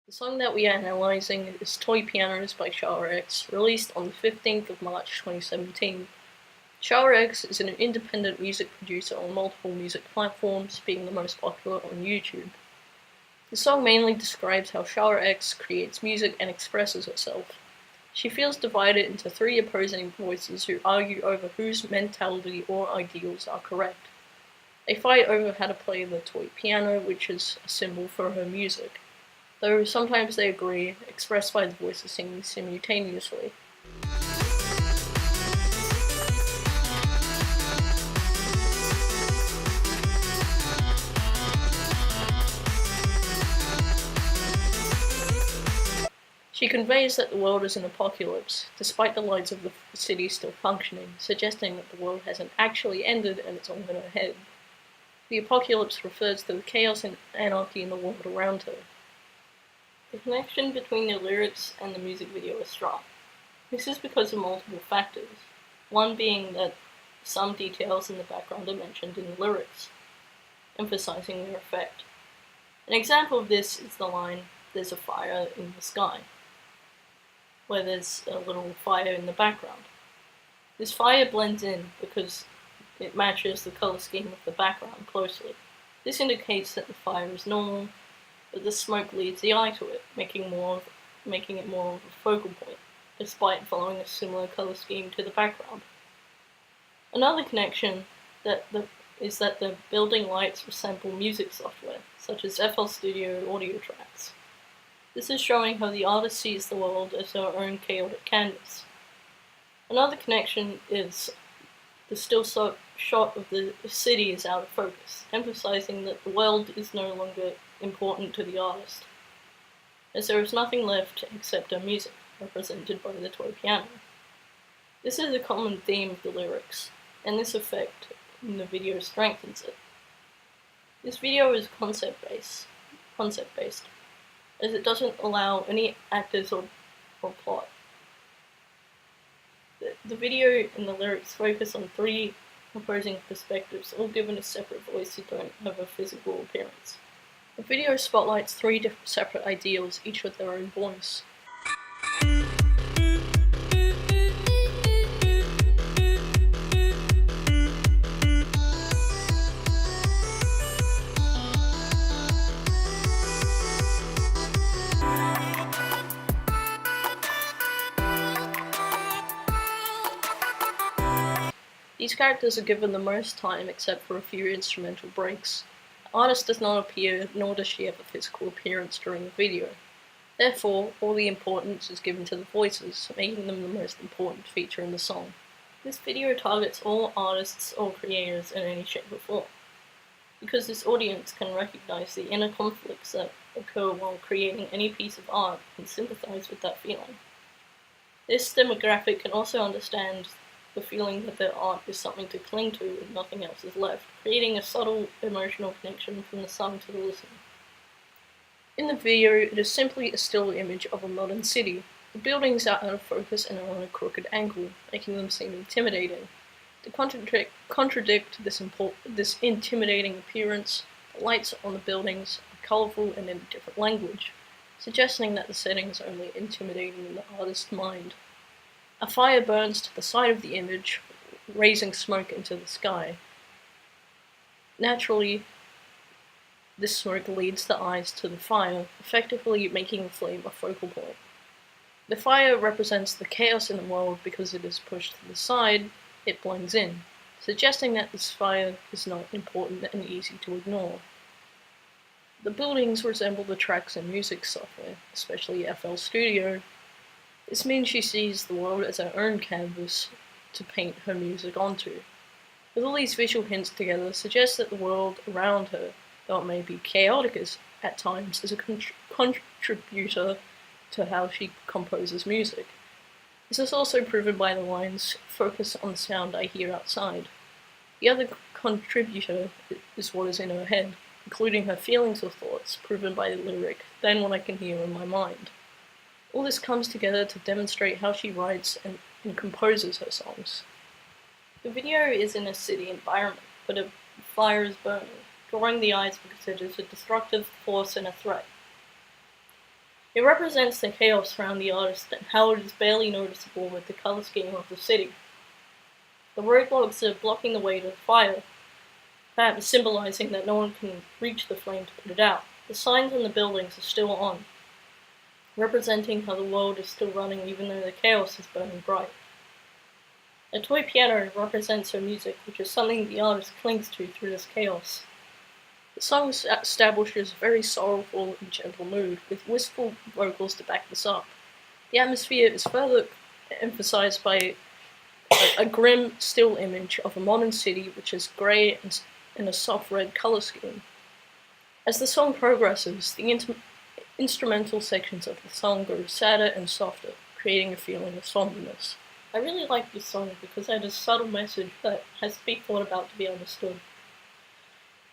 The song that we are analysing is Toy Pianos by Sharax, released on the 15th of March 2017. Sharax is an independent music producer on multiple music platforms, being the most popular on YouTube. The song mainly describes how Sharax creates music and expresses herself. She feels divided into three opposing voices who argue over whose mentality or ideals are correct. They fight over how to play the toy piano, which is a symbol for her music, though sometimes they agree, expressed by the voices singing simultaneously. She conveys that the world is an apocalypse, despite the lights of the city still functioning, suggesting that the world hasn't actually ended and it's all in her head. The apocalypse refers to the chaos and anarchy in the world around her. The connection between the lyrics and the music video is strong. This is because of multiple factors, one being that some details in the background are mentioned in the lyrics, emphasizing their effect. An example of this is the line, "There's a fire in the sky," where there's a little fire in the background. This fire blends in because it matches the color scheme of the background closely. This indicates that the fire is normal, but the smoke leads the eye to it, making it more of a focal point, despite following a similar color scheme to the background. Another connection is that the building lights resemble music software, such as FL Studio audio tracks. This is showing how the artist sees the world as her own chaotic canvas. Another connection is the still shot of the city is out of focus, emphasizing that the world is no longer important to the artist, as there is nothing left except her music, represented by the toy piano. This is a common theme of the lyrics, and this effect in the video strengthens it. This video is concept-based, as it doesn't allow any actors or plot. The video and the lyrics focus on three opposing perspectives, all given a separate voice who don't have a physical appearance. The video spotlights three different separate ideals, each with their own voice. These characters are given the most time except for a few instrumental breaks. The artist does not appear, nor does she have a physical appearance during the video. Therefore, all the importance is given to the voices, making them the most important feature in the song. This video targets all artists or creators in any shape or form, because this audience can recognize the inner conflicts that occur while creating any piece of art and sympathize with that feeling. This demographic can also understand the feeling that their art is something to cling to and nothing else is left, creating a subtle emotional connection from the song to the listener. In the video, it is simply a still image of a modern city. The buildings are out of focus and are on a crooked angle, making them seem intimidating. To contradict this intimidating appearance, the lights on the buildings are colourful and in a different language, suggesting that the setting is only intimidating in the artist's mind. A fire burns to the side of the image, raising smoke into the sky. Naturally, this smoke leads the eyes to the fire, effectively making the flame a focal point. The fire represents the chaos in the world because it is pushed to the side, it blends in, suggesting that this fire is not important and easy to ignore. The buildings resemble the tracks in music software, especially FL Studio. This means she sees the world as her own canvas to paint her music onto. With all these visual hints together, suggests that the world around her, though it may be chaotic at times, is a contributor to how she composes music. This is also proven by the lines, "Focus on the sound I hear outside." The other contributor is what is in her head, including her feelings or thoughts, proven by the lyric, "Then what I can hear in my mind." All this comes together to demonstrate how she writes and composes her songs. The video is in a city environment, but a fire is burning, drawing the eyes because it is a destructive force and a threat. It represents the chaos around the artist and how it is barely noticeable with the color scheme of the city. The roadblocks are blocking the way to the fire, perhaps symbolizing that no one can reach the flame to put it out. The signs on the buildings are still on, representing how the world is still running even though the chaos is burning bright. A toy piano represents her music, which is something the artist clings to through this chaos. The song establishes a very sorrowful and gentle mood, with wistful vocals to back this up. The atmosphere is further emphasized by a grim, still image of a modern city which is grey and in a soft red colour scheme. As the song progresses, the instrumental sections of the song grow sadder and softer, creating a feeling of somberness. I really like this song because it has a subtle message that has to be thought about to be understood.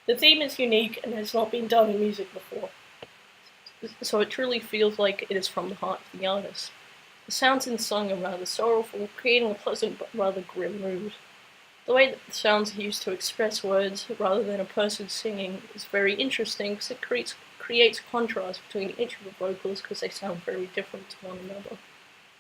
The theme is unique and has not been done in music before, so it truly feels like it is from the heart of the artist. The sounds in the song are rather sorrowful, creating a pleasant but rather grim mood. The way that the sounds are used to express words rather than a person singing is very interesting because it creates contrast between each of the vocals because they sound very different to one another.